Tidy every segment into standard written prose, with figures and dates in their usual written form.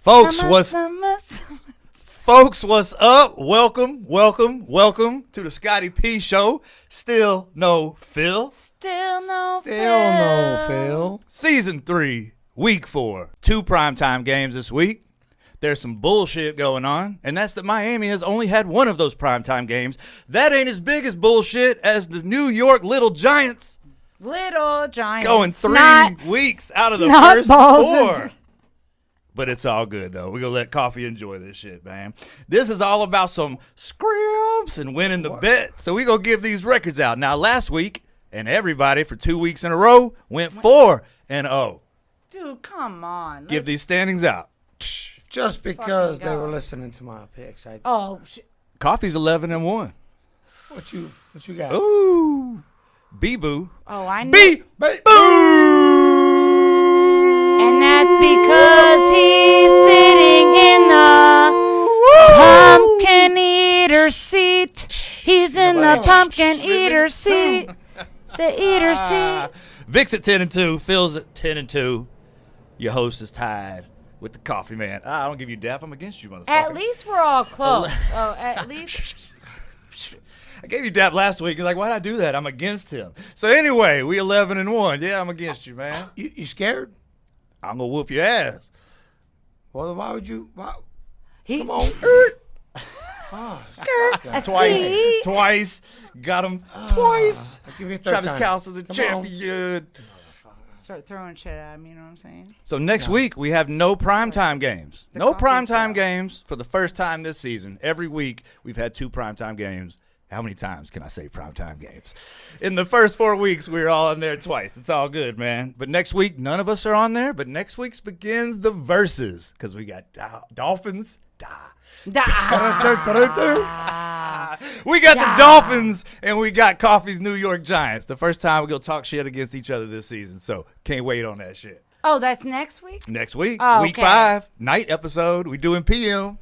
Folks, what's up? Welcome to the Scotty P Show. Still no Phil. Still no Phil. Season 3, Week 4. 2 primetime games this week. There's some bullshit going on, and that's that Miami has only had one of those primetime games. That ain't as big as bullshit as the New York Little Giants. Going 3 weeks out of the first 4. But it's all good, though. We're going to let Coffee enjoy this shit, man. This is all about some scrimps and winning the bet. So we're going to give these records out. Now, last week, and everybody for 2 weeks in a row went 4-0. Dude, come on. Give these standings out. Just because they were listening to my picks. Coffee's 11-1. What you got? Ooh. B-Boo. Oh, I know. B-Boo! And that's because he's sitting in the pumpkin eater seat. He's in the pumpkin eater seat. The eater seat. Vic's at 10-2. Phil's at 10-2. Your host is tied with the Coffee Man. I don't give you dap. I'm against you, motherfucker. At least we're all close. At least. I gave you dap last week. You're like, why'd I do that? I'm against him. So anyway, we 11-1. Yeah, I'm against you, man. You scared? I'm gonna whoop your ass. Well, why would you? Come on. Twice. Got him twice. Give me a third Travis time. Kelce is a champion. Start throwing shit at me, you know what I'm saying? So next week, we have no primetime games. No primetime games for the first time this season. Every week, we've had 2 primetime games. How many times can I say primetime games? In the first 4 weeks, we were all in there twice. It's all good, man. But next week, none of us are on there. But next week's begins the verses because we got Dolphins. We got the Dolphins and we got Coffee's New York Giants. The first time we're going to talk shit against each other this season. So can't wait on that shit. Oh, that's next week? Next week. Oh, week okay. 5. Night episode. We doing PM.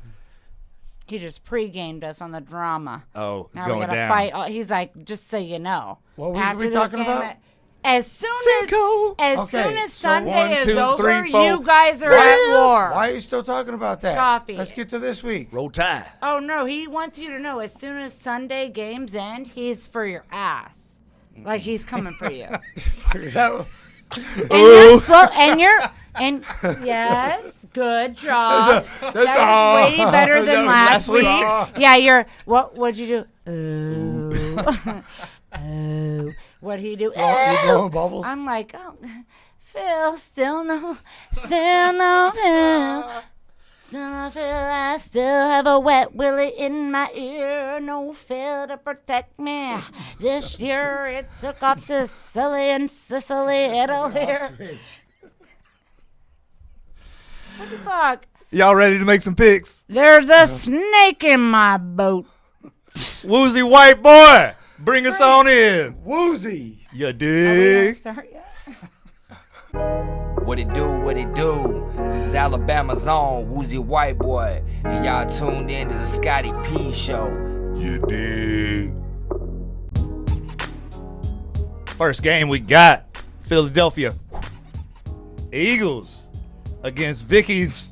He just pre-gamed us on the drama. Oh, it's now going we gotta down. Fight. He's like, just so you know. What were After we this talking game, about? As soon Cinco. as So Sunday 1, is 2, over, 3, 4, you guys are at war. Why are you still talking about that? Coffee. Let's get to this week. Roll Tide. Oh no, he wants you to know as soon as Sunday games end, he's for your ass. Like he's coming for you. And yes, good job. That was way better than last week. Yeah, what'd you do? Ooh. Oh. What'd he do? You blowing bubbles? I'm like, oh, Phil, still no Phil. Still no Phil, I still have a wet willy in my ear. No Phil to protect me. This year it took off to Silly and Sicily, Italy. What the fuck? Y'all ready to make some picks? There's a snake in my boat. Woozy white boy, bring us on in. Woozy. You Are we gonna dig? start yet? What it do? This is Alabama's own Woozy White Boy, and y'all tuned in to the Scotty P Show. You dig? First game we got Philadelphia Eagles against Vicky's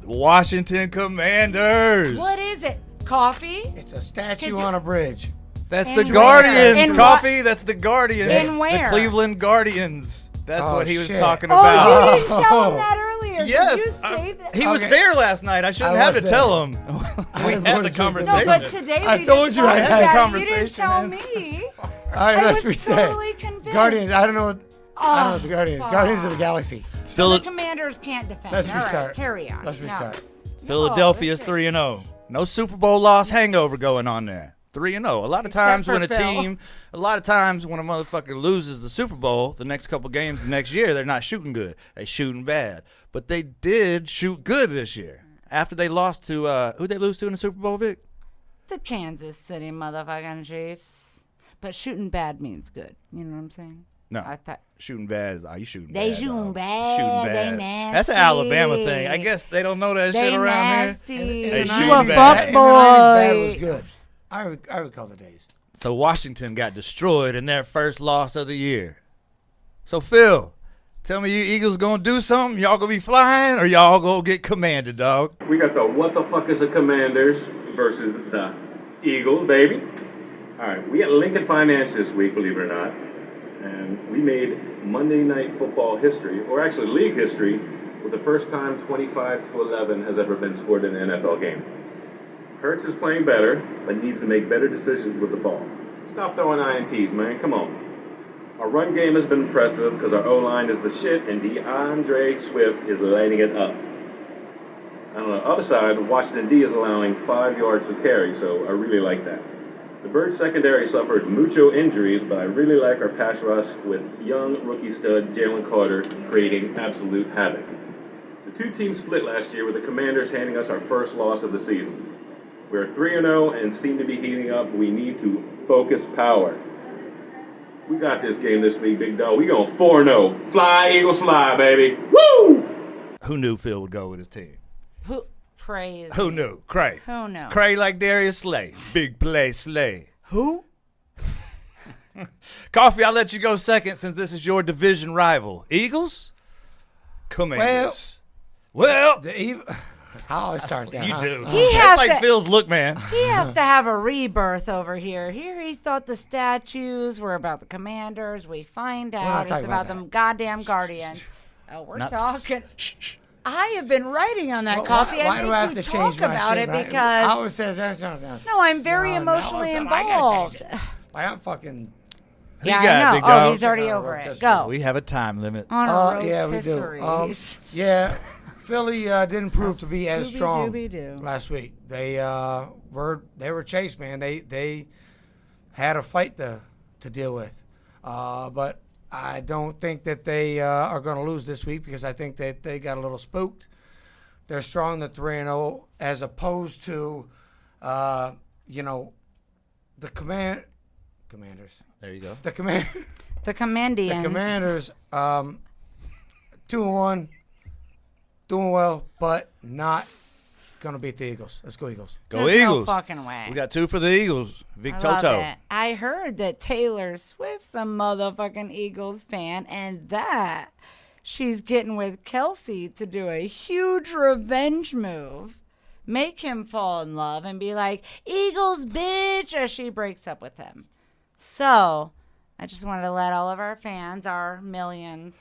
Washington Commanders. What is it? Coffee? It's a statue on a bridge. That's In the where? Guardians, In Coffee. That's the Guardians. In where? The Cleveland Guardians. That's Oh, what he was shit. talking Oh, about. you didn't tell him that earlier. Yes. Did you say that? He was Okay. there last night. I shouldn't I have to was tell him. We had the wanted to- conversation. No, but today I we told didn't you talk I had about a it. conversation, You didn't tell man. me. All right, I let's was reset. totally convinced. Guardians. I don't know what Oh, the Guardians. fuck. Guardians of the Galaxy. So the Commanders can't defend. Let's All right, restart. carry on. Let's No. restart. Philadelphia's No, 3-0. No Super Bowl loss hangover going on there. 3-0. A lot of Except times for when a Phil. motherfucker loses the Super Bowl, the next couple games the next year, they're not shooting good. They shooting bad. But they did shoot good this year. After they lost to, who'd they lose to in the Super Bowl, Vic? The Kansas City motherfucking Chiefs. But shooting bad means good. You know what I'm saying? No. I thought Shooting bad is, you shooting They bad. shooting dog. bad, Shooting they bad. nasty. That's an Alabama thing. I guess they don't know that they shit around nasty. here. They shoot You a bad. fuck In the 90s, bad was boy. good. I recall the days. So Washington got destroyed in their first loss of the year. So Phil, Tell me you Eagles gonna do something? Y'all gonna be flying or y'all gonna get commanded, dog? We got the what the fuck is the Commanders versus the Eagles, baby. All right, we got Lincoln Finance this week, believe it or not. And we made Monday Night Football history, or actually league history, with the first time 25-11 has ever been scored in an NFL game. Hurts is playing better, but needs to make better decisions with the ball. Stop throwing INTs, man. Come on. Our run game has been impressive because our O-line is the shit, and DeAndre Swift is lighting it up. And on the other side, Washington D is allowing 5 yards to carry, so I really like that. The Birds secondary suffered mucho injuries, but I really like our pass rush with young rookie stud Jalen Carter creating absolute havoc. The two teams split last year with the Commanders handing us our first loss of the season. We're 3-0 and seem to be heating up. We need to focus power. We got this game this week, big dog. We going 4-0. Fly, Eagles, fly, baby. Woo! Who knew Phil would go with his team? Who? Crazy. Who knew? Cray. Who knew? Cray like Darius Slay. Big play Slay. Who? Coffee, I'll let you go second since this is your division rival. Eagles? Commanders. Well, I always start there. you huh? do. He That's has like to- Phil's look, man. He has to have a rebirth over here. Here he thought the statues were about the Commanders. We find not out it's talking about about them goddamn Guardian. Oh, we're Not- talking. I have been writing on that Well, coffee. why I do I have made to you change talk my about shit, it right? I because always say no, I'm very No, emotionally no, I gotta change involved. it. I'm fucking. Who Yeah, you got, I big know. Oh, dog? he's already On a over it. rotisserie. Go We have a time limit. on a Yeah, we do. rotisserie. Yeah, Philly didn't prove to be as strong Scooby-Dooby-Doo. last week. They were chased, man. They had a fight to deal with, but I don't think that they are going to lose this week because I think that they got a little spooked. They're strong at 3-0 as opposed to, the Commanders. There you go. The command. The Commandians. The Commanders, 2-1, doing well, but not gonna beat the Eagles. Let's go Eagles. Go There's Eagles. No fucking way. We got 2 for the Eagles. Vic I love Toto. it. I heard that Taylor Swift's a motherfucking Eagles fan, and that she's getting with Kelsey to do a huge revenge move. Make him fall in love and be like, Eagles, bitch, as she breaks up with him. So, I just wanted to let all of our fans, our millions,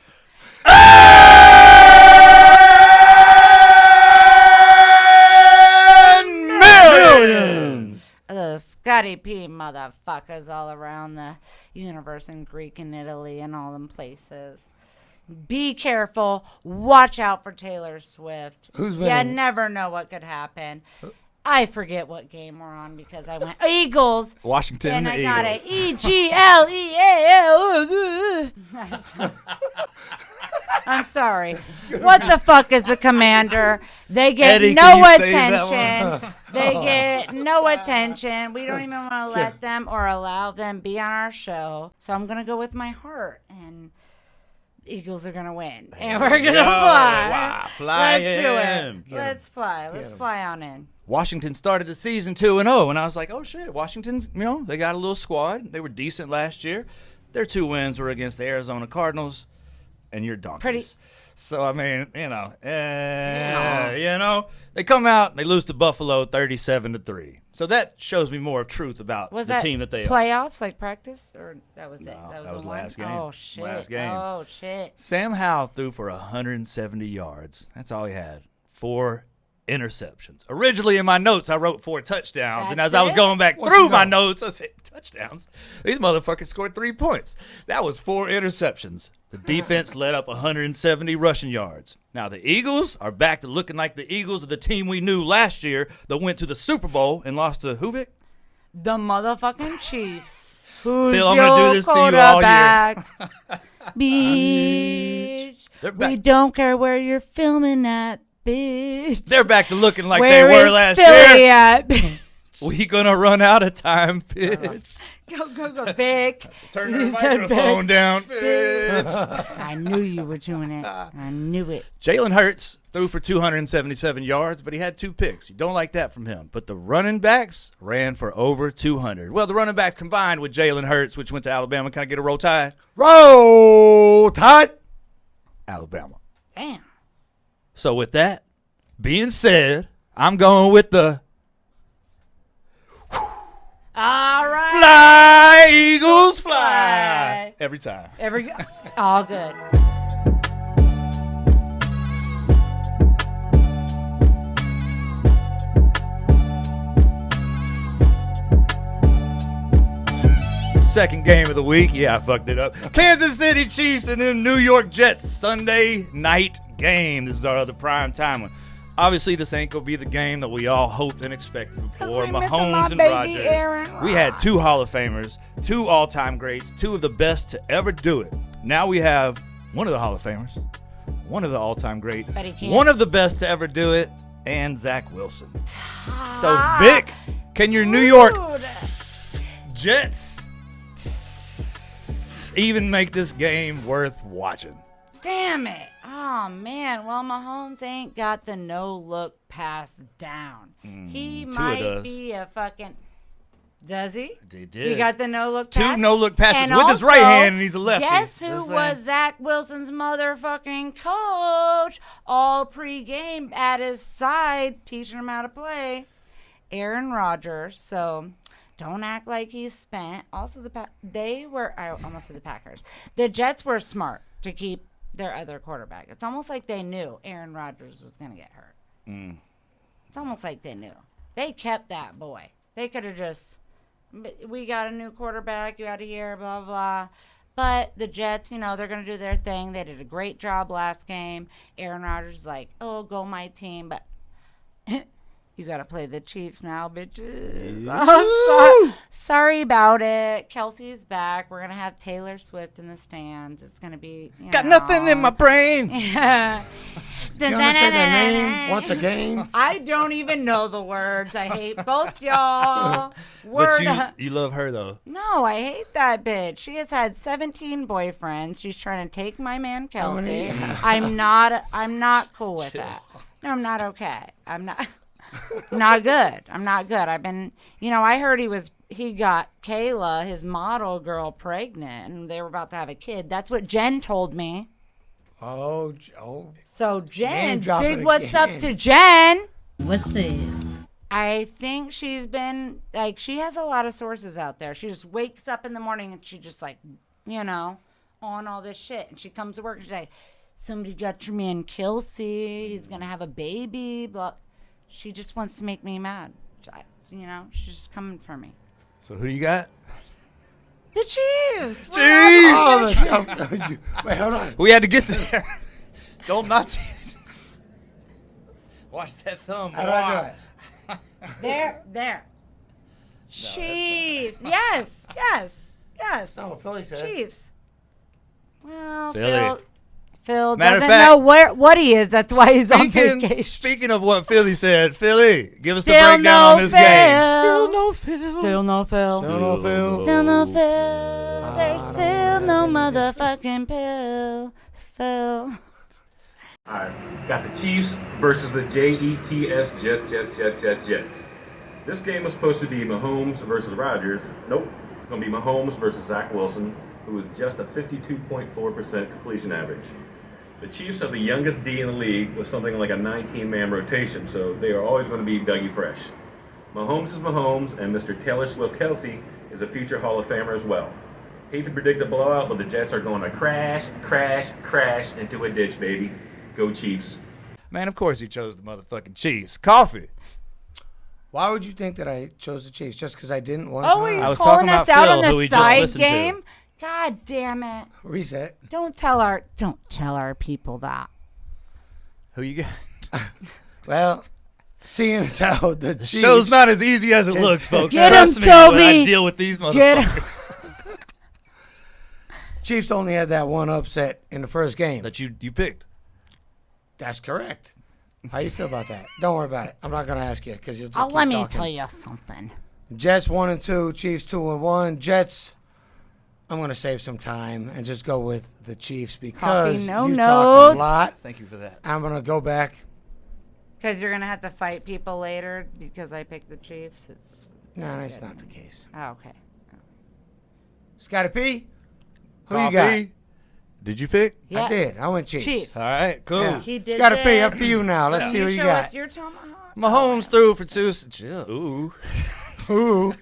Millions. the Scotty P motherfuckers all around the universe in Greek and Italy and all them places. Be careful. Watch out for Taylor Swift. Who's You winning? never know what could happen. I forget what game we're on because I went Eagles. Washington And and the I got Eagles. it. EGLEAL. I'm sorry. What the fuck is a commander? They get Eddie, no can you save that attention. They get no attention. We don't even want to let them or allow them be on our show. So I'm going to go with my heart. And the Eagles are going to win. And we're going to fly. Wow, fly Let's do in. it. Let's fly. Let's fly on in. Washington started the season 2-0, and I was like, oh shit, Washington, they got a little squad. They were decent last year. Their 2 wins were against the Arizona Cardinals and your Donkeys. Pretty- So, I mean, they come out and they lose to Buffalo 37-3. So that shows me more of truth about Was the that team that they are. playoffs, like practice? Or that was it? No, that the was one? last game. Oh, shit. Last game. Oh, shit. Sam Howell threw for 170 yards. That's all he had. 4 interceptions. Originally in my notes, I wrote 4 touchdowns. And That's as I was it? going back What through you my know? notes, I said, touchdowns? These motherfuckers scored 3 points. That was 4 interceptions. The defense led up 170 rushing yards. Now, the Eagles are back to looking like the Eagles of the team we knew last year that went to the Super Bowl and lost to who, Vic? The motherfucking Chiefs. Who's Phil, I'm your gonna do this to you all year. quarterback? Bitch. They're back. We don't care where you're filming at, bitch. They're back to looking like Where they were is last Philly year. at, bitch? We gonna run out of time, bitch. Go, Vic. Turn You the said microphone Vic. down, bitch. I knew you were doing it. I knew it. Jalen Hurts threw for 277 yards, but he had 2 picks. You don't like that from him. But the running backs ran for over 200. Well, the running backs combined with Jalen Hurts, which went to Alabama. Can I get a roll tide? Roll Tide. Alabama. Damn. So with that being said, I'm going with the All right. Fly, Eagles, fly. Every time. All good. Second game of the week. Yeah, I fucked it up. Kansas City Chiefs and then New York Jets Sunday night game. This is our other prime time one. Obviously, this ain't gonna be the game that we all hoped and expected before. we missing my Mahomes and baby Rodgers. Aaron We had two Hall of Famers, two all-time greats, two of the best to ever do it. Now we have one of the Hall of Famers, one of the all-time greats, But he can't. one of the best to ever do it, and Zach Wilson. So, Vic, can your New York Jets even make this game worth watching? Damn it. Oh, man. Well, Mahomes ain't got the no-look pass down. He Tua might does. be a fucking... Does he? They did. He got the no-look Two pass? no-look passes And with his right hand, and he's a lefty. Guess who Just was saying. Zach Wilson's motherfucking coach all pregame at his side, teaching him how to play? Aaron Rodgers. So... don't act like he's spent. Also, I almost said the Packers. The Jets were smart to keep their other quarterback. It's almost like they knew Aaron Rodgers was going to get hurt. It's almost like they knew. They kept that boy. They could have just, we got a new quarterback, you out of here, blah, blah. But the Jets, they're going to do their thing. They did a great job last game. Aaron Rodgers is like, oh, go my team. But you got to play the Chiefs now, bitches. Oh, sorry about it. Kelsey's back. We're going to have Taylor Swift in the stands. It's going to be, Got nothing in my brain. Yeah. You want to say their name once a game? I don't even know the words. I hate both y'all. But Word. you love her, though. No, I hate that bitch. She has had 17 boyfriends. She's trying to take my man Kelsey. I'm not cool with that. No, I'm not okay. I'm not. Not good. I'm not good. I've been, I heard he got Kayla, his model girl, pregnant, and they were about to have a kid. That's what Jen told me. Oh. So Jen, Name dropping big what's again. up to Jen? What's it? I think she's been, she has a lot of sources out there. She just wakes up in the morning and she just on all this shit. And she comes to work and she's like, somebody got your man Kelsey. He's going to have a baby. Blah. She just wants to make me mad. She's just coming for me. So who you got? The Chiefs. Chiefs! Wait, hold on. We had to get there. Don't not see it. Watch that thumb. How do I do it? There. Chiefs. Yes. No, Philly said. Chiefs. Well, Philly. Phil Matter of doesn't fact- know what he is. That's why he's on vacation. Speaking of what Philly said, Philly, give us the Still breakdown no on this Phil. game. Still no Phil. Still no Phil. Still no Phil. Still no Phil. There's still no motherfucking pill. Phil. All right, got the Chiefs versus the Jets, Jets. This game was supposed to be Mahomes versus Rodgers. Nope, it's going to be Mahomes versus Zach Wilson, who with just a 52.4% completion average. The Chiefs are the youngest D in the league with something like a 19-man rotation, so they are always going to be Dougie Fresh. Mahomes is Mahomes, and Mr. Taylor Swift Kelsey is a future Hall of Famer as well. Hate to predict a blowout, but the Jets are going to crash into a ditch, baby. Go Chiefs. Man, of course he chose the motherfucking Chiefs. Coffee. Why would you think that I chose the Chiefs? Just because I didn't want Oh, are you I was calling talking us about out Phil, on who we the just side listened to. game? God damn it. reset? Don't tell our people that. Who you got? Well, seeing as how the Chiefs... Show's not as easy as it looks, folks. Get Trust him, me when I Toby. deal with these Get him. motherfuckers Chiefs only had that one upset in the first game. that you picked. That's correct. How you feel about that? Don't worry about it. I'm not going to ask you because you'll just Oh, keep let me talking. tell you something. Jets 1-2, Chiefs 2-1. Jets, I'm going to save some time and just go with the Chiefs because Coffee, no you talked a notes. lot. Thank you for that. I'm going to go back. Because you're going to have to fight people later because I picked the Chiefs. No, that's not the case. Oh, okay. Scotty P, who you got? Coffee. Did you pick? Yeah. I did. I went Chiefs. Chiefs. All right, cool. Yeah. He did It's got to be up this. to you now. Let's see what you show got. us your tomahawk. Mahomes threw for two. Ooh. Ooh.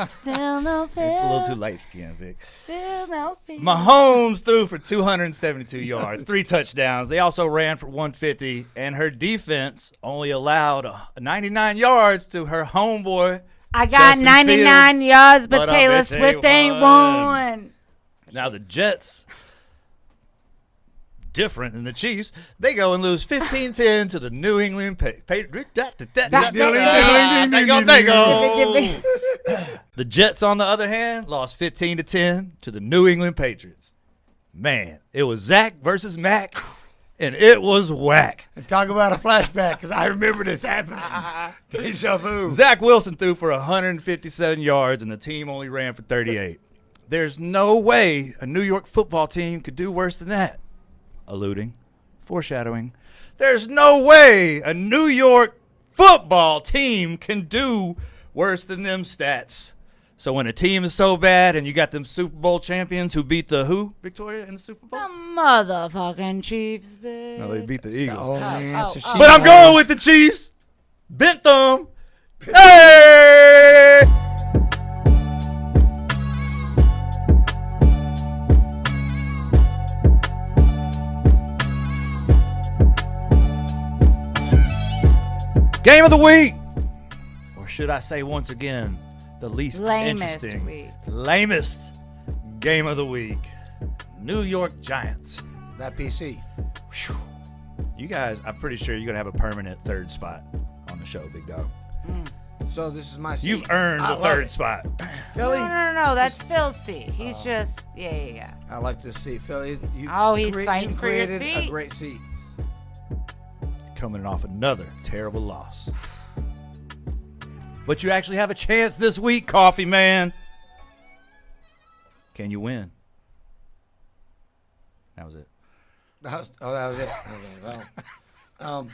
Still no It's a little too feel. light skinned, Vic. Still no feel. Mahomes threw for 272 yards, 3 touchdowns. They also ran for 150, and her defense only allowed 99 yards to her homeboy. I got Justin 99 Fields, yards, but but I Taylor bet they Swift ain't won. won. Now the Jets, different than the Chiefs, they go and lose 15-10 to the New England Patriots. The Jets, on the other hand, lost 15-10 to the New England Patriots. Man, it was Zach versus Mac, and it was whack. And talk about a flashback, because I remember this happening. Deja vu. Zach Wilson threw for 157 yards, and the team only ran for 38. There's no way a New York football team could do worse than that. Alluding, foreshadowing. There's no way a New York football team can do worse than them stats. So when a team is so bad and you got them Super Bowl champions who beat the who, Victoria, in the Super Bowl? The motherfucking Chiefs, bitch. No, they beat the Eagles. Oh, man. So she But I'm knows. going with the Chiefs. Bent thumb. Hey! Game of the week. Or should I say once again, the least Lamest interesting. week. Lamest game of the week. New York Giants. That PC. Whew. You guys, I'm pretty sure you're going to have a permanent third spot on the show, big dog. So this is my seat. You've earned I the love third it. spot. Philly. No. That's Phil's seat. He's just, yeah. I like this seat, Philly. You Oh, he's crea- fighting you for your created a seat. great seat. Coming off another terrible loss. But you actually have a chance this week, Coffee Man. Can you win? That was it. That was it. Okay, well,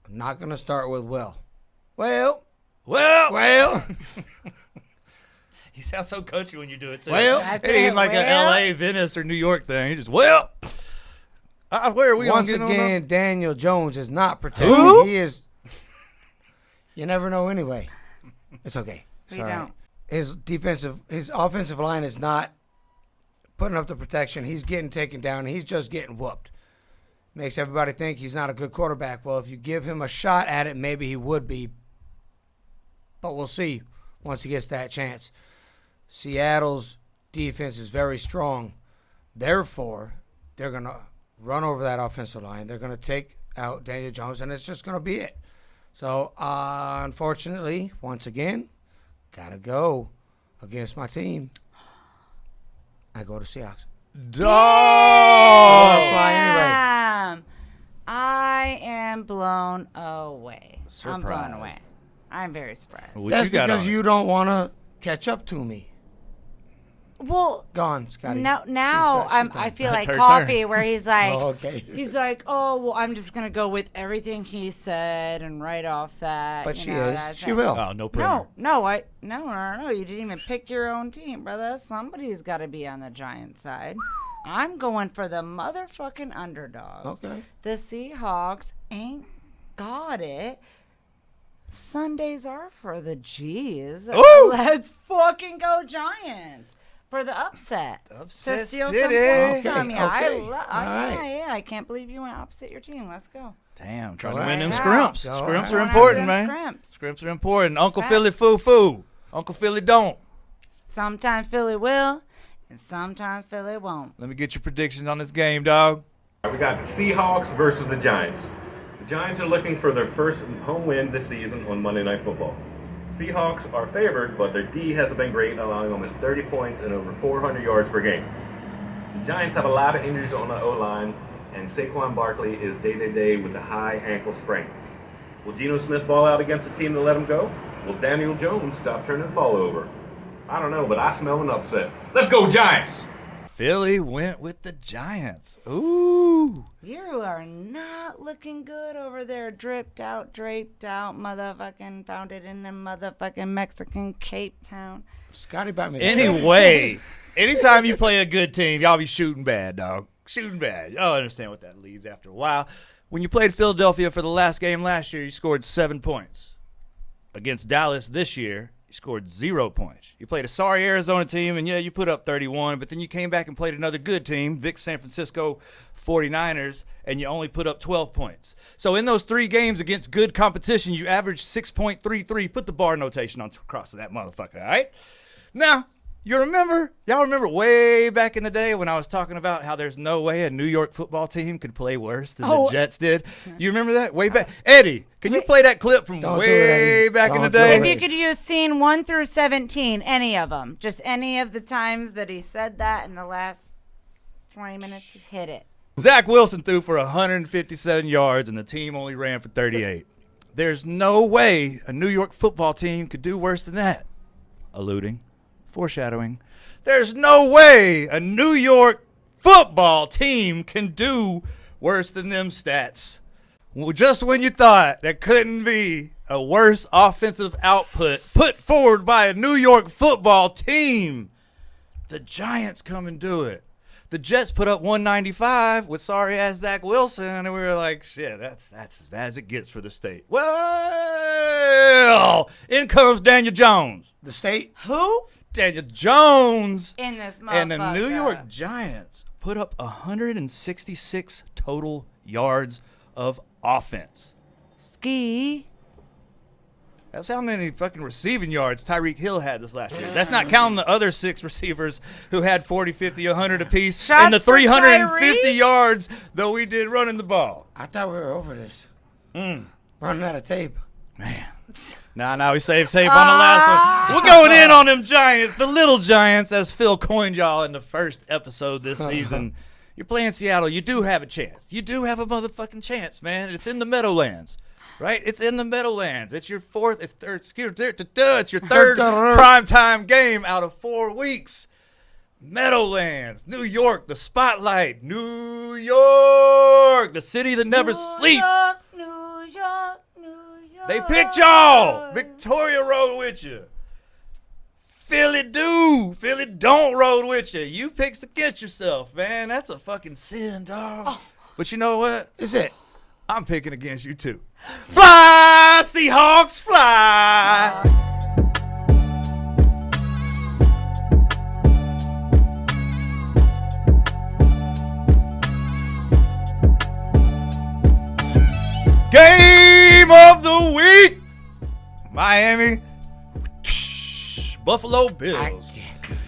I'm not gonna start with Will. Well. You sound so country when you do it, too. Well. That's it ain't it, like a well. L.A., Venice, or New York thing. You just, where are we Once on again, Daniel Jones is not protected. Who? He is. You never know anyway. It's okay. It's We all right. don't. His offensive line is not putting up the protection. He's getting taken down. He's just getting whooped. Makes everybody think he's not a good quarterback. Well, if you give him a shot at it, maybe he would be. But we'll see once he gets that chance. Seattle's defense is very strong. Therefore, they're going to run over that offensive line. They're going to take out Daniel Jones, and it's just going to be it. So, unfortunately, once again, got to go against my team. I go to Seahawks. Dog! Fly anyway. Damn. I am blown away. I'm blown Surprised. away. I'm very surprised. What That's you got because on it? you don't want to catch up to me. Well, Gone, Scotty. now She's done. I feel That's like her Coffee, turn. where he's like, Oh, okay. he's like, oh, well, I'm just gonna go with everything he said and write off that. But you she know, is. that's She it. will. Oh, no printer. No. You didn't even pick your own team, brother. Somebody's got to be on the Giants side. I'm going for the motherfucking underdogs. Okay. The Seahawks ain't got it. Sundays are for the G's. Ooh! Let's fucking go Giants for the upset. Upset to steal City. some points Okay, from you. I okay. love. All right. Yeah. I can't believe you went opposite your team. Let's go. Damn, trying Go to win them right scrimps. out. Go Scrimps right are out. important, Them man. scrimps. Scrimps are important. Uncle Facts. Philly foo-foo. Uncle Philly don't. Sometimes Philly will, and sometimes Philly won't. Let me get your predictions on this game, dog. We got the Seahawks versus the Giants. The Giants are looking for their first home win this season on Monday Night Football. Seahawks are favored, but their D hasn't been great, allowing almost 30 points and over 400 yards per game. The Giants have a lot of injuries on the O-line, and Saquon Barkley is day-to-day with a high ankle sprain. Will Geno Smith ball out against the team to let him go? Will Daniel Jones stop turning the ball over? I don't know, but I smell an upset. Let's go Giants! Philly went with the Giants. Ooh. You are not looking good over there. Draped out, motherfucking founded in the motherfucking Mexican Cape Town. Scotty bought me. Anyway, anytime you play a good team, y'all be shooting bad, dog. Shooting bad. Y'all understand what that leads after a while. When you played Philadelphia for the last game last year, you scored 7 points. Against Dallas this year, you scored 0 points. You played a sorry Arizona team, and yeah, you put up 31, but then you came back and played another good team, Vic San Francisco 49ers, and you only put up 12 points. So in those 3 games against good competition, you averaged 6.33. Put the bar notation on across of that motherfucker, all right? Now, y'all remember way back in the day when I was talking about how there's no way a New York football team could play worse than the Jets did? You remember that? Way back. Eddie, can you play that clip from Don't do way it, back in the Don't do day? it. If you could use scene 1 through 17, any of them, just any of the times that he said that in the last 20 minutes, hit it. Zach Wilson threw for 157 yards, and the team only ran for 38. There's no way a New York football team could do worse than that. Alluding. Foreshadowing. There's no way a New York football team can do worse than them stats. Well, just when you thought there couldn't be a worse offensive output put forward by a New York football team, the Giants come and do it. The Jets put up 195 with sorry-ass Zach Wilson, and we were like, shit, that's as bad as it gets for the state. Well, in comes Daniel Jones. The state. Who? Daniel Jones. In this motherfucker. And the New York Giants put up 166 total yards of offense. Ski. That's how many fucking receiving yards Tyreek Hill had this last year. That's not counting the other 6 receivers who had 40, 50, 100 apiece. Shots and the for 350 Tyreek? yards, though we did running the ball. I thought we were over this. Running out of tape. Man. Nah, we saved tape on the last one. We're going in on them Giants, the little Giants, as Phil coined y'all in the first episode this season. You're playing Seattle. You do have a chance. You do have a motherfucking chance, man. It's in the Meadowlands, right? It's in the Meadowlands. It's your third primetime game out of 4 weeks. Meadowlands, New York, the spotlight. New York, the city that never sleeps. New York. They picked y'all. Victoria rode with you. Philly don't rode with you. You picked against yourself, man. That's a fucking sin, dog. But you know what? Is it? I'm picking against you too. Fly, Seahawks, fly. Game of the week. Miami, Buffalo Bills.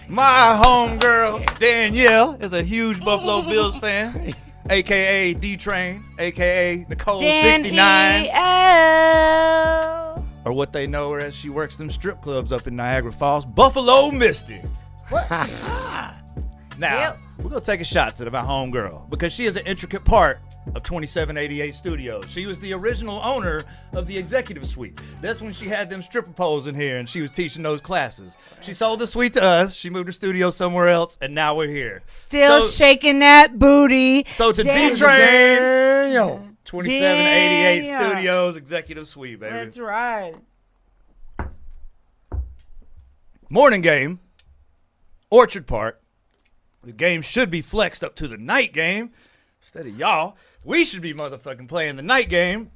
My homegirl Danielle is a huge Buffalo Bills fan, a.k.a. D-Train, a.k.a. Nicole 69. Danielle. Or what they know her as, she works them strip clubs up in Niagara Falls, Buffalo Misty. Now, Yep. we're going to take a shot to my homegirl because she is an intricate part of 2788 Studios. She was the original owner of the executive suite. That's when she had them stripper poles in here and she was teaching those classes. She sold the suite to us. She moved her studio somewhere else, and now we're here. Still So- shaking that booty. So to Daniel. D-Train, Daniel. 2788 Damn. Studios executive suite, baby. That's right. Morning game, Orchard Park. The game should be flexed up to the night game. Instead of y'all, we should be motherfucking playing the night game,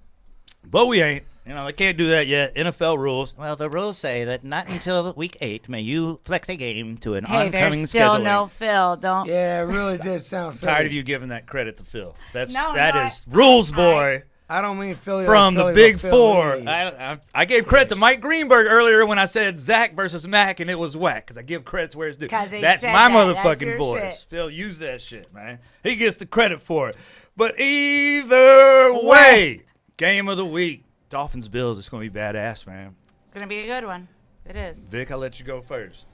but we ain't. You know, they can't do that yet. NFL rules. Well, the rules say that not until week 8 may you flex a game to an Hey, oncoming there's still scheduling. no Phil. Don't. Yeah, it really did sound Philly. Tired of you giving that credit to Phil. That No, is rules boy I don't mean Philly. from like the Philly, Big but Four. Philly. I gave credit to Mike Greenberg earlier when I said Zach versus Mac and it was whack because I give credit where it's due. 'Cause he That's said my that. That's motherfucking your voice. shit. Phil, use that shit, man. He gets the credit for it. But either way, game of the week, Dolphins Bills. It's gonna be badass, man. It's gonna be a good one. It is. Vic, I'll let you go first.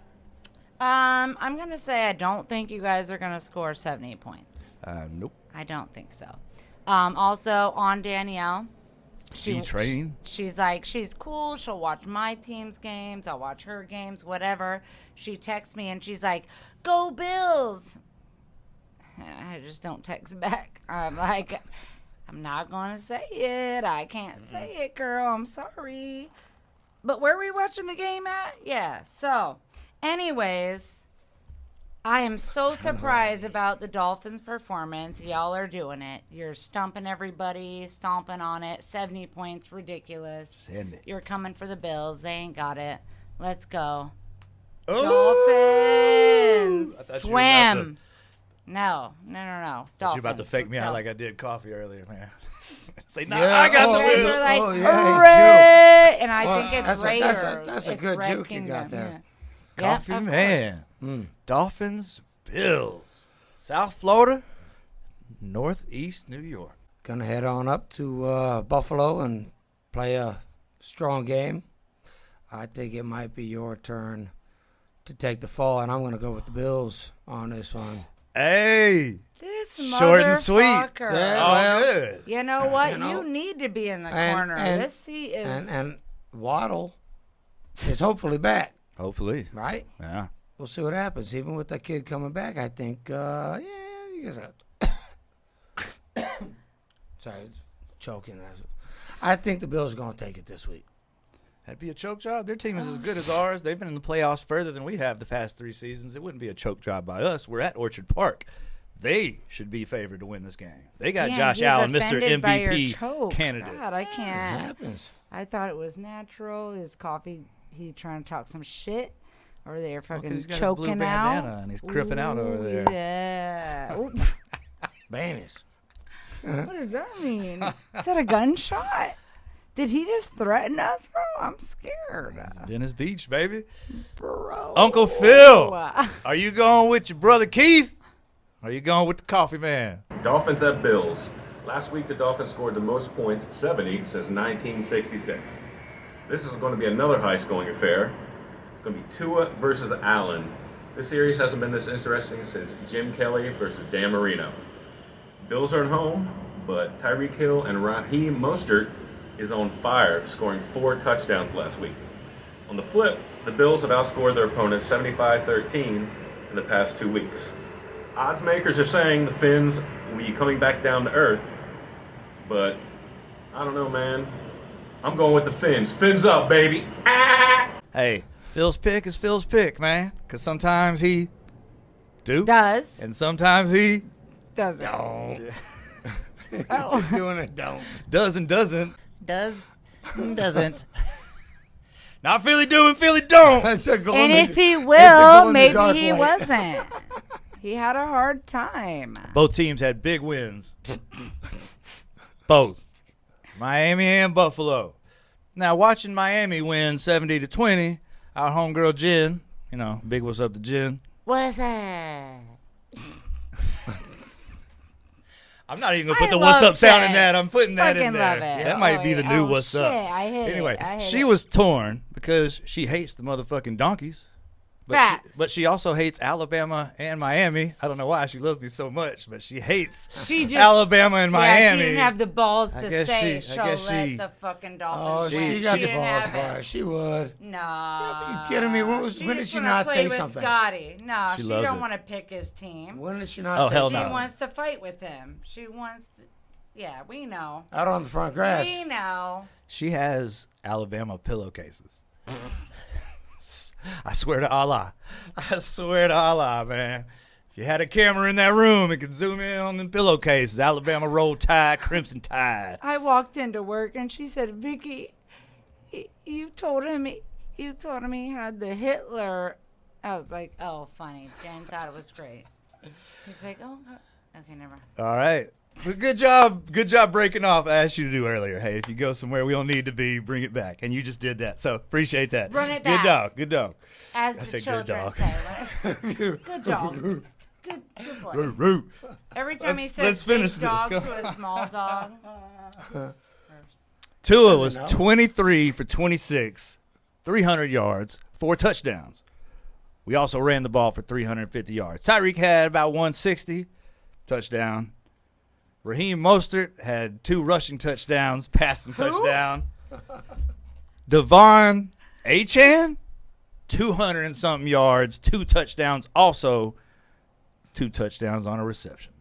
I'm gonna say I don't think you guys are gonna score 70 points. Nope. I don't think so. Also on Danielle. D-Train. She's like, she's cool. She'll watch my team's games. I'll watch her games, whatever. She texts me and she's like, "Go Bills." I just don't text back. I'm like, I'm not going to say it. I can't say it, girl. I'm sorry. But where are we watching the game at? Yeah. So, anyways, I am so surprised about the Dolphins' performance. Y'all are doing it. You're stumping everybody, stomping on it. 70 points, ridiculous. Send it. You're coming for the Bills. They ain't got it. Let's go. Oh! Dolphins. I thought you were about Swim. No. Thought you about to Dolphins. fake me Let's out go. like I did coffee earlier, man. Say, nah, Yeah, I got the oh, You guys Bills. were like, Oh, yeah, hooray! And I Well, think it's that's a- Raiders. that's a It's good Red juke you Kingdom, got there. yeah. Coffee Yep, of man. Dolphins, Bills. South Florida, Northeast New York. Gonna head on up to Buffalo and play a strong game. I think it might be your turn to take the fall, and I'm gonna go with the Bills on this one. Hey, This short and sweet. motherfucker. Yeah. All well, good. You know what? You know, you need to be in the and- corner. and- This seat is. And Waddle is hopefully back, Hopefully. right? Yeah. We'll see what happens. Even with that kid coming back, I think, yeah, you guys are. Sorry, it's choking. I think the Bills are going to take it this week. That'd be a choke job. Their team is as good as ours. They've been in the playoffs further than we have the past 3 seasons. It wouldn't be a choke job by us. We're at Orchard Park. They should be favored to win this game. They got Damn, Josh he's Allen, Mr. offended by your MVP choke. candidate. God, I It can't. happens. I thought it was natural. His coffee, he trying to talk some shit. Or they're fucking he's got his blue choking bandana out. and he's cripping out over Ooh, there. Yeah. Oop. Banis. What does that mean? Is that a gunshot? Did he just threaten us, bro? I'm scared. Venice Beach, baby. Bro. Uncle Phil, are you going with your brother Keith? Or are you going with the coffee man? Dolphins at Bills. Last week, the Dolphins scored the most points, 70, since 1966. This is going to be another high-scoring affair. It's going to be Tua versus Allen. This series hasn't been this interesting since Jim Kelly versus Dan Marino. Bills are at home, but Tyreek Hill and Raheem Mostert is on fire, scoring 4 touchdowns last week. On the flip, the Bills have outscored their opponents 75-13 in the past 2 weeks. Odds makers are saying the Finns will be coming back down to earth, but I don't know, man. I'm going with the Finns. Fins up, baby. Hey, Phil's pick is Phil's pick, man. Because sometimes he do, Does. and sometimes he Doesn't. Don't. Oh. Doing it, don't. does and doesn't. Doesn't. Not Philly do and Philly don't. And if he glow in will, the maybe dark he way. wasn't. He had a hard time. Both teams had big wins. Both. Miami and Buffalo. Now, watching Miami win 70-20, our homegirl Jen, big what's up to Jen. What's that? I'm not even going to put I the what's love up sound in that. that. I'm putting that in Fucking there. love it. That might be the new Oh, what's up. shit, I hit Anyway, it. I hit she it. was torn because she hates the motherfucking donkeys. Facts. But she also hates Alabama and Miami. I don't know why she loves me so much, but she hates She just Alabama and Yeah, Miami. she didn't have the balls I to guess say she- I she'll guess let she- the fucking Oh, Dolphins win. she got the didn't balls have for it. her. She would. No. Are you kidding me? When did just she wanna not play say with something? Scotty. No, She she loves don't it. want to pick his team. When did she not Oh, say hell She no. something? wants to fight with him. She wants to, yeah, we know. Out on the front grass. We know. She has Alabama pillowcases. I swear to Allah. I swear to Allah, man. If you had a camera in that room, it could zoom in on them pillowcases. Alabama Roll Tide, Crimson Tide. I walked into work and she said, "Vicky, you told him he had the Hitler." I was like, "Oh, funny." Jen thought it was great. He's like, "Oh, okay, never mind." All right. Well, good job. Good job breaking off. I asked you to do earlier. Hey, if you go somewhere we don't need to be, bring it back. And you just did that. So appreciate that. Run it Good back. dog. Good dog. As I the said good children dog. say, right? Good dog. Good boy. Roo. Every time he Let's says finish big this. dog Go. to a small dog. Tua was know. 23 for 26, 300 yards, 4 touchdowns. We also ran the ball for 350 yards. Tyreek had about 160, touchdown. Raheem Mostert had 2 rushing touchdowns, passing touchdown. Devon Achane, 200 and something yards, 2 touchdowns, also 2 touchdowns on a reception.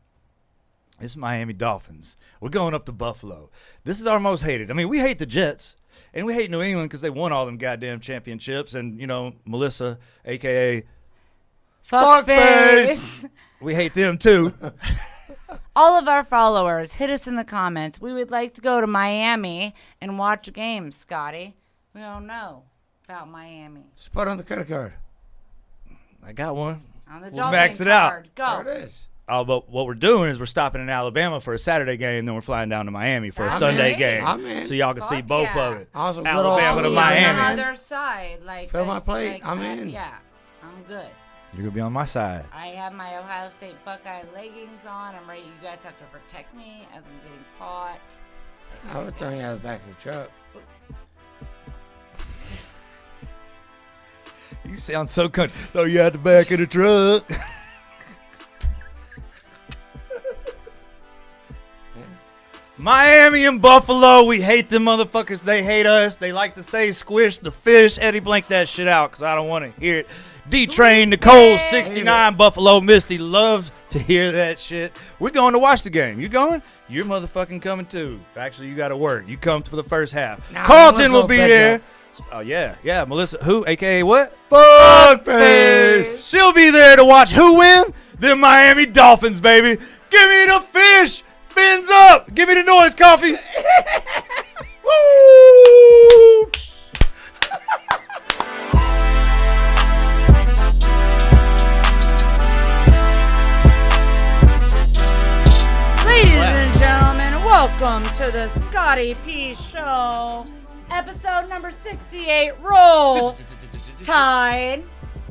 It's Miami Dolphins. We're going up to Buffalo. This is our most hated. I mean, we hate the Jets, and we hate New England because they won all them goddamn championships. And, Melissa, a.k.a. Fuckface. We hate them, too. All of our followers, hit us in the comments. We would like to go to Miami and watch games, Scotty. We don't know about Miami. Just put it on the credit card. I got one. On the We'll Dolphin max it out. card. Go. There it is. Oh, but what we're doing is we're stopping in Alabama for a Saturday game, then we're flying down to Miami for a I'm Sunday in. game. I'm in. So y'all can see Fuck both yeah. of it. Awesome. Good Alabama old to food. Miami. On the other side. Fill my plate. I'm in. Yeah, I'm good. You're going to be on my side. I have my Ohio State Buckeye leggings on. I'm ready. You guys have to protect me as I'm getting fought. I would throw you out of the back of the truck. You sound so throw you out the back of the truck. Miami and Buffalo, we hate them motherfuckers. They hate us. They like to say squish the fish. Eddie, blank that shit out because I don't want to hear it. D-Train, Nicole, 69, Buffalo Misty loves to hear that shit. We're going to watch the game. You going? You're motherfucking coming too. Actually, you got to work. You come for the first half. Nah, Carlton Melissa will be will there. back Oh, yeah. Melissa, who? AKA what? Fuckface. She'll be there to watch who win? The Miami Dolphins, baby. Give me the fish. Fins up. Give me the noise, coffee. Woo! Ladies and gentlemen, welcome to the Scotty P Show. Episode number 68. Roll Tide.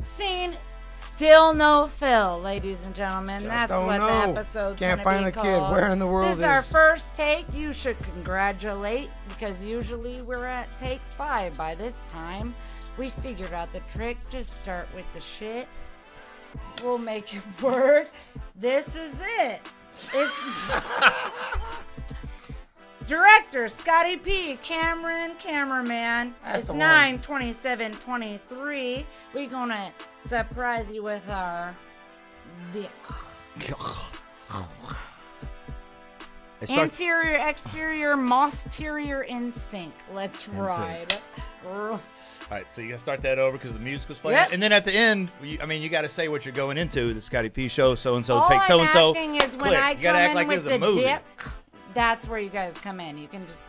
Scene. Still no Phil, ladies and gentlemen. That's don't what know. the episode's Can't gonna find be the kid. called. Where in the world This is our is- first take. You should congratulate because usually we're at take 5 by this time. We figured out the trick. Just start with the shit. We'll make it work. This is it. It's Director Scotty P, Cameron, cameraman. That's It's the one. 9/27/23. We're gonna surprise you with our anterior, exterior, moss-terior in sync. Let's ride. All right, so you got to start that over because the music was playing. Yep. And then at the end, you got to say what you're going into. The Scotty P Show, so-and-so, All take I'm so-and-so. asking is when click. I You got come to act in like with this is the a movie. dip, that's where you guys come in. You can just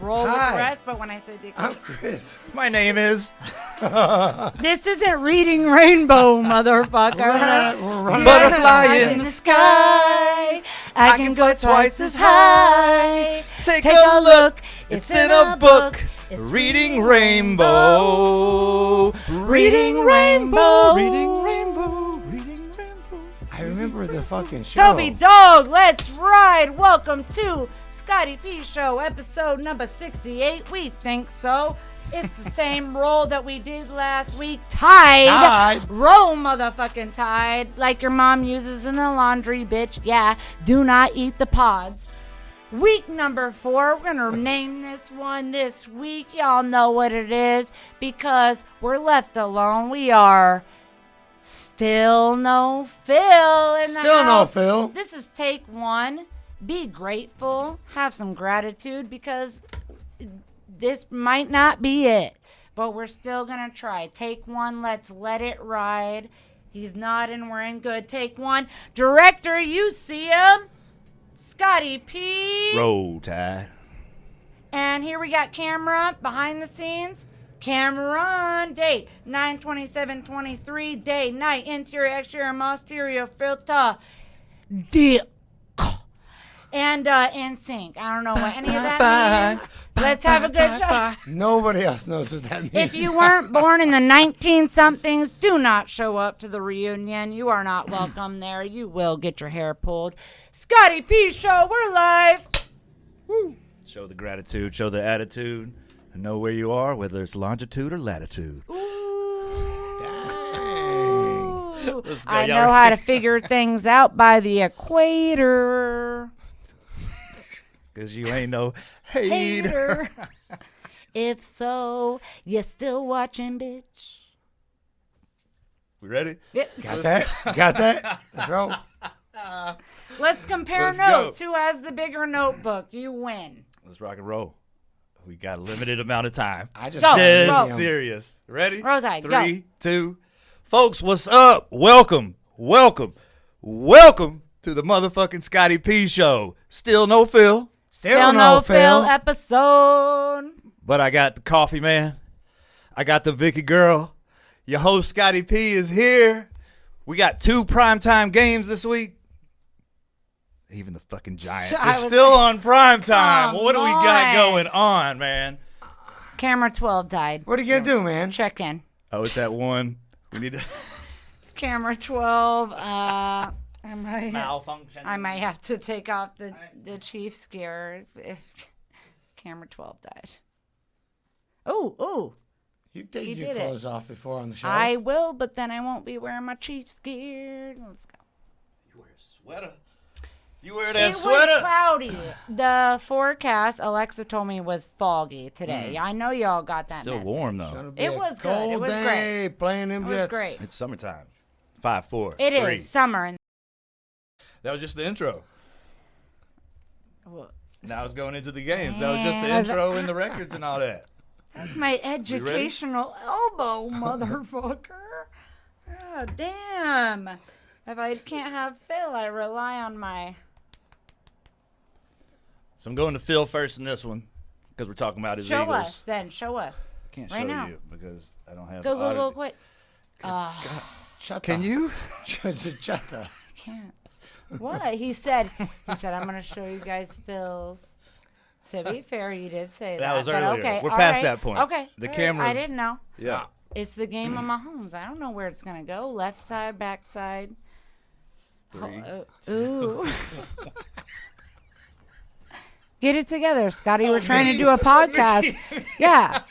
roll with Hi. the rest, but when I say dick, I'm Chris. My name is this isn't Reading Rainbow, motherfucker. We're running Butterfly in the sky. I can go twice as high. Take a look. It's in a book. It's Reading Rainbow. Reading Rainbow. Reading Rainbow. Reading Rainbow. I remember the fucking show. Toby Dog, let's ride. Welcome to Scotty P Show, episode number 68. We think so. It's the same roll that we did last week. Tide. Roll, motherfucking Tide. Like your mom uses in the laundry, bitch. Yeah. Do not eat the pods. Week number 4. We're going to name this one this week. Y'all know what it is because we're left alone. We are still no Phil in the Still no house. Phil. This is take 1. Be grateful. Have some gratitude because this might not be it. But we're still going to try. Take 1. Let's let it ride. He's nodding. We're in good. Take 1. Director, you see him. Scotty P. Roll Tide. And here we got camera behind the scenes. Cameron. Date 9/27/23. Day, night, interior, exterior, exterior, filter. Dick. And in sync. I don't know what any of that means. Let's have a good show. Nobody else knows what that means. If you weren't born in the 19-somethings, do not show up to the reunion. You are not welcome there. You will get your hair pulled. Scotty P Show, we're live. Woo. Show the gratitude, show the attitude, and know where you are, whether it's longitude or latitude. Ooh. Let's go, I y'all know how ready? to figure things out by the equator. Because you ain't no hater. Hater. If so, you still watching, bitch. We ready? Yep. Got that? Got that? Let's roll. Let's compare Let's notes. go. Who has the bigger notebook? You win. Let's rock and roll. We got a limited amount of time. I just Go. Dead roll. serious. Ready? Rosé, go. 3, 2. Folks, what's up? Welcome to the motherfucking Scotty P Show. Still no Phil, Still no Phil episode. but I got the coffee man. I got the Vicky girl. Your host Scotty P is here. We got 2 primetime games this week. Even the fucking Giants I are was- still on primetime. Come What do we got on. going on, man? Camera 12 died. What are you going to do, man? Check in. Oh, it's that one. We need to Camera 12. I might malfunction. have to take off the Chiefs gear if camera 12 died. Oh, You take You your did it. clothes off before on the show. I will, but then I won't be wearing my Chiefs gear. Let's go. You wear a sweater. You wear that It sweater. was cloudy. The forecast, Alexa told me, was foggy today. I know y'all got that Still message. warm It's though. gonna be It a was good. cold It was day playing them It was Jets. great. It's summertime. 5-4. It 3. is summer. And That was just the intro. Well, Now it's going into the games. That was just the Damn. intro and the records and all that. that's my educational elbow, motherfucker. Oh, damn. If I can't have Phil, I rely on my... So I'm going to Phil first in this one because we're talking about his Show Eagles. us, then. Show us. Can't right show now. you because I don't have. Go, the go, go, audio. quick. Shut Can the- you? Shut the. Can't. What? He said, I'm going to show you guys Phil's. To be fair, you did say that. That was but earlier. Okay, We're all past right. that point. Okay. The all right. cameras- I didn't know. Yeah. It's the game of Mahomes. I don't know where it's going to go. Left side, back side. 3. Ooh. Get it together, Scotty. We're trying to do a podcast. Yeah.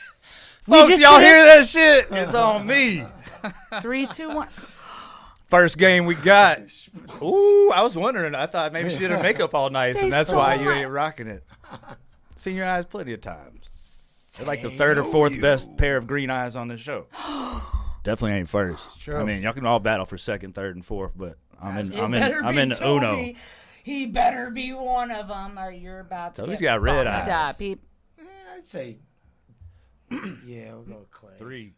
We Folks, just y'all did hear that shit? It's on me. 3, 2, 1. First game we got. Ooh, I was wondering. I thought maybe she did her makeup all nice, and that's why you ain't rocking it. Seen your eyes plenty of times. They're like the 3rd or 4th best pair of green eyes on this show. Definitely ain't first. True. I mean, y'all can all battle for 2nd, 3rd, and 4th, but I'm in the Toby. Uno. He better be one of them, or you're about to. Toby's get got red fucked eyes. up. He- I'd say. Yeah, we'll go with Clay. 3,